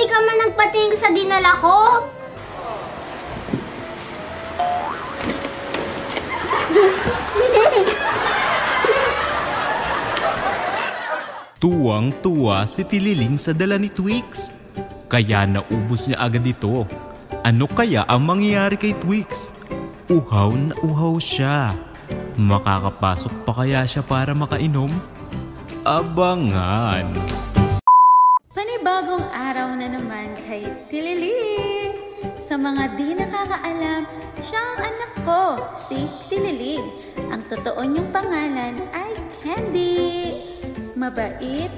ka man nagpatingin sa dinala ko? Tuwang-tuwa si Tililing sa dala ni Twix. Kaya naubos niya agad ito. Ano kaya ang mangyayari kay Twix? Uhaw na uhaw siya. Makakapasok pa kaya siya para makainom? Abangan! Panibagong araw na naman kay Tililing. Sa mga di nakakaalam, siya ang anak ko, si Tililing. Ang totoo niyang pangalan ay Candy. Mabait,